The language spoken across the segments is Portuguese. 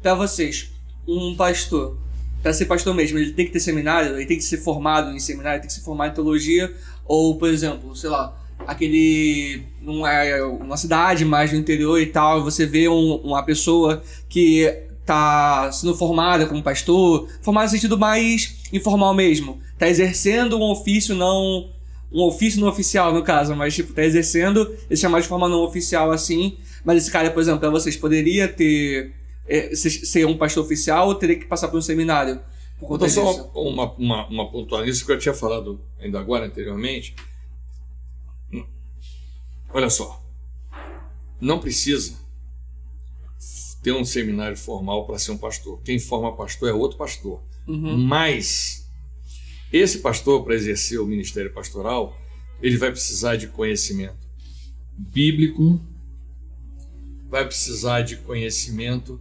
para vocês, um pastor, para ser pastor mesmo, ele tem que ter seminário, ele tem que ser formado em seminário, tem que ser formado em teologia, ou, por exemplo, sei lá, não é uma cidade mais no interior e tal, você vê uma pessoa que tá sendo formada como pastor, formada no sentido mais informal mesmo, tá exercendo um ofício não oficial no caso, mas tipo, tá exercendo esse chamado de forma não oficial assim, mas esse cara, por exemplo, pra vocês, poderia ser um pastor oficial ou teria que passar por um seminário? Então, só uma pontual nisso que eu tinha falado ainda agora anteriormente. Olha só, não precisa ter um seminário formal para ser um pastor. Quem forma pastor é outro pastor. Mas esse pastor, para exercer o ministério pastoral, ele vai precisar de conhecimento bíblico, vai precisar de conhecimento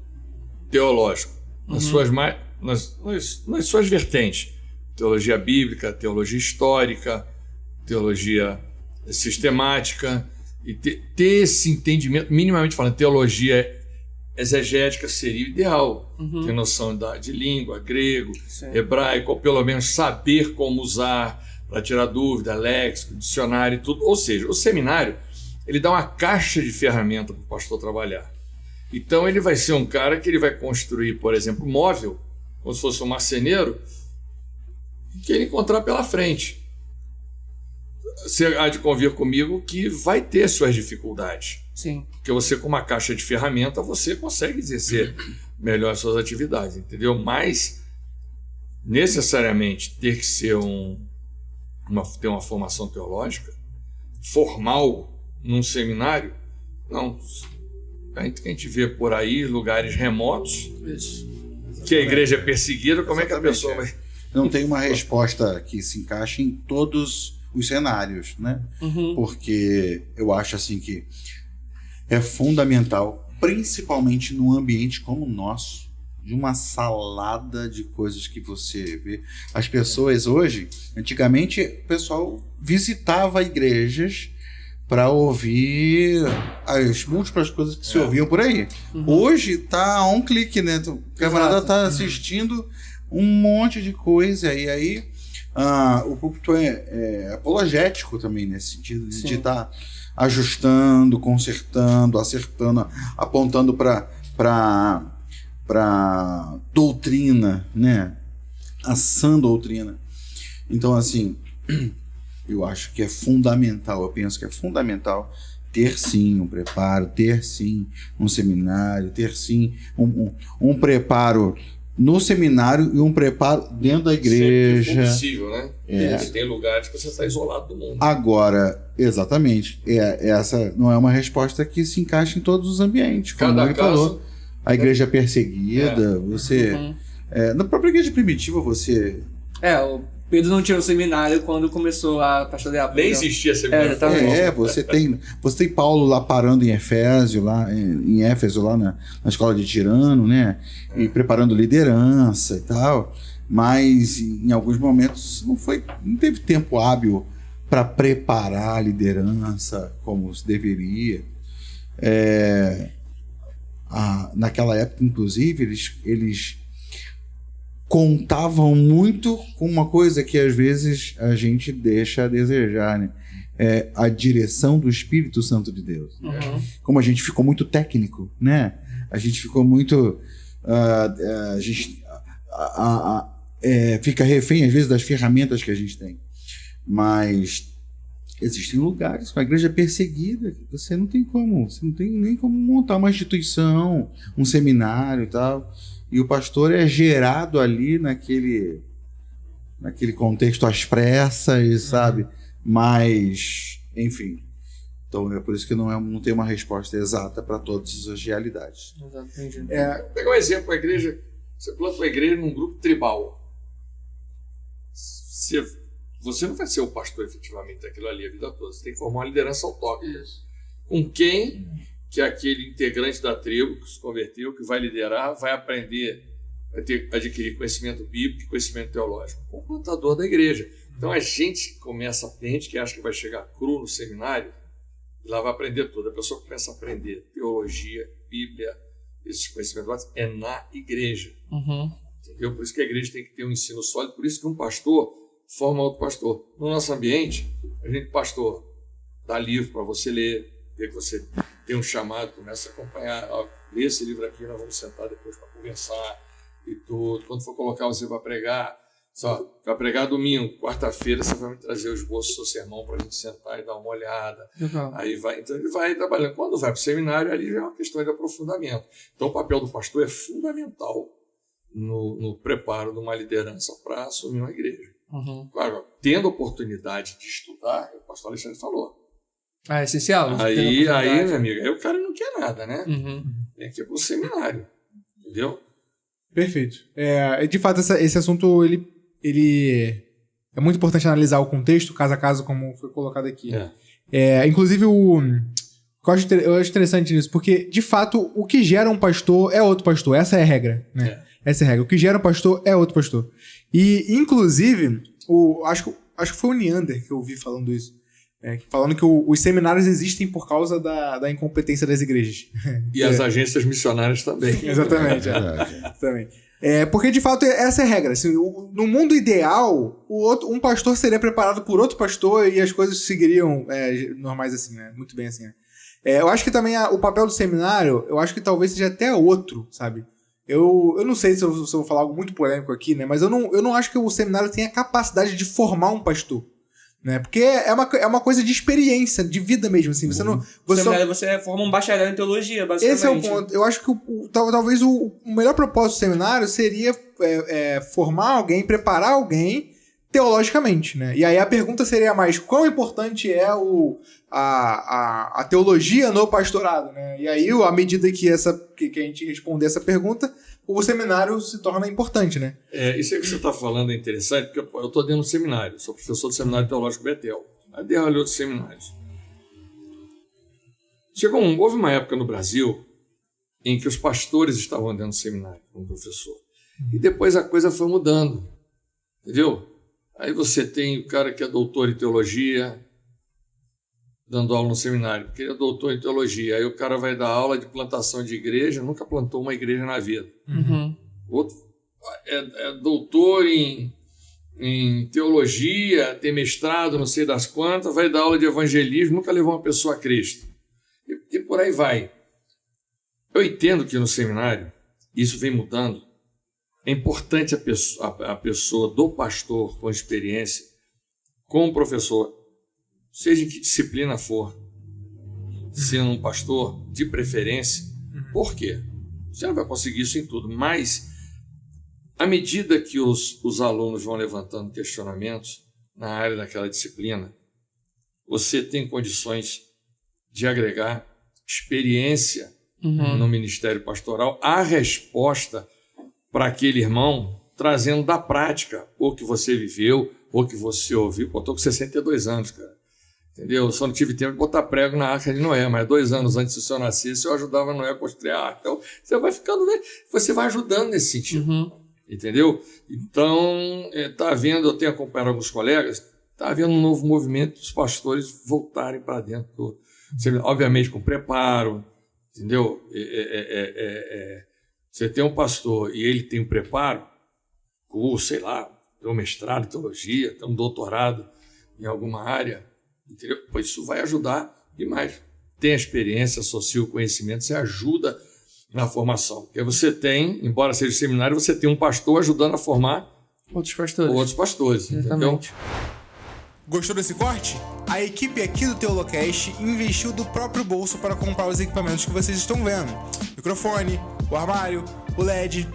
teológico, nas suas vertentes. Teologia bíblica, teologia histórica, teologia sistemática, e ter esse entendimento, minimamente falando, teologia exegética seria o ideal. Ter noção de língua, grego, hebraico, ou pelo menos saber como usar para tirar dúvida, léxico, dicionário e tudo. Ou seja, o seminário, ele dá uma caixa de ferramenta para o pastor trabalhar. Então ele vai ser um cara que ele vai construir, por exemplo, móvel, como se fosse um marceneiro, que ele encontrar pela frente. Você há de convir comigo que vai ter suas dificuldades. Sim. Porque você, com uma caixa de ferramenta, você consegue exercer melhor as suas atividades, entendeu? Mas, necessariamente, ter que ser ter uma formação teológica formal num seminário, não. A gente vê por aí lugares remotos, que a igreja é perseguida, como é que a pessoa vai... Não tem uma resposta que se encaixe em todos os cenários, né? Porque eu acho assim que é fundamental, principalmente num ambiente como o nosso, de uma salada de coisas que você vê. As pessoas hoje, antigamente, o pessoal visitava igrejas para ouvir as múltiplas coisas que se ouviam por aí. Hoje tá a um clique, né? O camarada tá assistindo um monte de coisa, e aí o púlpito é apologético também, nesse sentido de estar ajustando, consertando, acertando, apontando para doutrina, né? A sã doutrina. Então, assim, eu acho que é fundamental, eu penso que é fundamental ter sim um preparo, ter sim um seminário, ter sim um preparo no seminário e um preparo dentro da igreja. Sempre que for possível, né? Porque tem lugares que você está isolado do mundo. Agora, exatamente, essa não é uma resposta que se encaixa em todos os ambientes. Como ele falou, a igreja perseguida, você... na própria igreja primitiva, você... O Pedro não tinha um seminário quando começou a pastorear. Nem existia seminário. Você tem Paulo lá parando em Éfeso, lá na escola de Tirano, né? E preparando liderança e tal. Mas em alguns momentos não teve tempo hábil para preparar a liderança como se deveria. Naquela época, inclusive, eles contavam muito com uma coisa que às vezes a gente deixa a desejar, né? A direção do Espírito Santo de Deus. Como a gente ficou muito técnico, né? A gente ficou muito... a gente fica refém às vezes das ferramentas que a gente tem. Mas existem lugares com a igreja perseguida que você não tem nem como montar uma instituição, um seminário e tal. E o pastor é gerado ali naquele contexto às pressas, sabe? Mas, enfim. Então é por isso que não tem uma resposta exata para todas as realidades. Exatamente. Pegar um exemplo, a igreja, você planta uma igreja num grupo tribal. Você não vai ser o pastor efetivamente daquilo ali a vida toda. Você tem que formar uma liderança autóctone. Com quem que aquele integrante da tribo que se converteu, que vai liderar, vai aprender, adquirir conhecimento bíblico e conhecimento teológico. Com o plantador da igreja. Então a gente tem gente que acha que vai chegar cru no seminário e lá vai aprender tudo. A pessoa começa a aprender teologia, Bíblia, esse conhecimento básico é na igreja. Uhum. Entendeu? Por isso que a igreja tem que ter um ensino sólido, por isso que um pastor forma outro pastor. No nosso ambiente, a gente, pastor, dá livro para você ler, ver que você tem um chamado, começa a acompanhar, ó, lê esse livro aqui, nós vamos sentar depois para conversar e tudo. Quando for colocar você vai pregar, só vai pregar domingo, quarta-feira você vai me trazer o esboço do seu sermão para a gente sentar e dar uma olhada. Uhum. Aí vai, então ele vai trabalhando. Quando vai para o seminário, ali já é uma questão de aprofundamento. Então o papel do pastor é fundamental no preparo de uma liderança para assumir uma igreja. Uhum. Claro, tendo oportunidade de estudar, o pastor Alexandre falou. É essencial. Aí, minha amiga, aí o cara não quer nada, né? Uhum. Tem que ir pro seminário, entendeu? Perfeito. De fato, esse assunto, ele é muito importante analisar o contexto, caso a caso, como foi colocado aqui. Inclusive, eu acho interessante nisso, porque, de fato, o que gera um pastor é outro pastor. Essa é a regra, né? Essa é a regra. O que gera um pastor é outro pastor. E, inclusive, acho que foi o Neander que eu ouvi falando isso. Falando que os seminários existem por causa da incompetência das igrejas. E as agências missionárias também. Exatamente. Também. Porque, de fato, essa é a regra. Assim, no mundo ideal, um pastor seria preparado por outro pastor e as coisas seguiriam normais assim, né? Muito bem assim. Né? Eu acho que também o papel do seminário, eu acho que talvez seja até outro, sabe? Eu não sei se eu vou falar algo muito polêmico aqui, né? Mas eu não acho que o seminário tenha a capacidade de formar um pastor. Né? Porque é uma coisa de experiência, de vida mesmo, assim. Você forma um bacharel em teologia, basicamente. Esse é o ponto. Eu acho que talvez o melhor propósito do seminário seria formar alguém, preparar alguém teologicamente, né? E aí a pergunta seria mais, quão importante é a teologia no pastorado, né? E aí, à medida que a gente responder essa pergunta, o seminário se torna importante, né? Isso aí que você está falando é interessante, porque eu estou dentro do seminário, sou professor do Seminário Teológico Betel. Aí dei outros seminários. Houve uma época no Brasil em que os pastores estavam dentro do seminário como professor. E depois a coisa foi mudando, entendeu? Aí você tem o cara que é doutor em teologia, dando aula no seminário, porque ele é doutor em teologia. Aí o cara vai dar aula de plantação de igreja, nunca plantou uma igreja na vida. Uhum. Outro é doutor em teologia, tem mestrado, não sei das quantas, vai dar aula de evangelismo, nunca levou uma pessoa a Cristo. E por aí vai. Eu entendo que no seminário, isso vem mudando, é importante a pessoa do pastor com experiência, com o professor, seja em que disciplina for, sendo um pastor, de preferência. Por quê? Você não vai conseguir isso em tudo, mas à medida que os alunos vão levantando questionamentos na área daquela disciplina, você tem condições de agregar experiência no ministério pastoral, a resposta para aquele irmão, trazendo da prática o que você viveu, o que você ouviu. Eu estou com 62 anos, cara. Entendeu? Eu só não tive tempo de botar prego na arca de Noé, mas 2 anos antes do senhor nascer, eu ajudava Noé a construir a arca. Então, você vai ficando, você vai ajudando nesse sentido. Entendeu? Então, está havendo, eu tenho acompanhado alguns colegas, está havendo um novo movimento dos pastores voltarem para dentro do... Obviamente com preparo, entendeu? Você tem um pastor e ele tem um preparo, sei lá, tem um mestrado em teologia, tem um doutorado em alguma área, entendeu? Pois isso vai ajudar demais. Tem a experiência, associa o conhecimento, você ajuda na formação. Porque você tem, embora seja seminário, você tem um pastor ajudando a formar outros pastores. Entendeu? Gostou desse corte? A equipe aqui do Teolocast investiu do próprio bolso para comprar os equipamentos que vocês estão vendo. Microfone, o armário, o LED.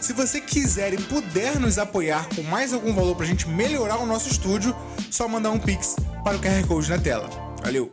Se você quiser e puder nos apoiar com mais algum valor para a gente melhorar o nosso estúdio, só mandar um Pix para o QR Code na tela. Valeu!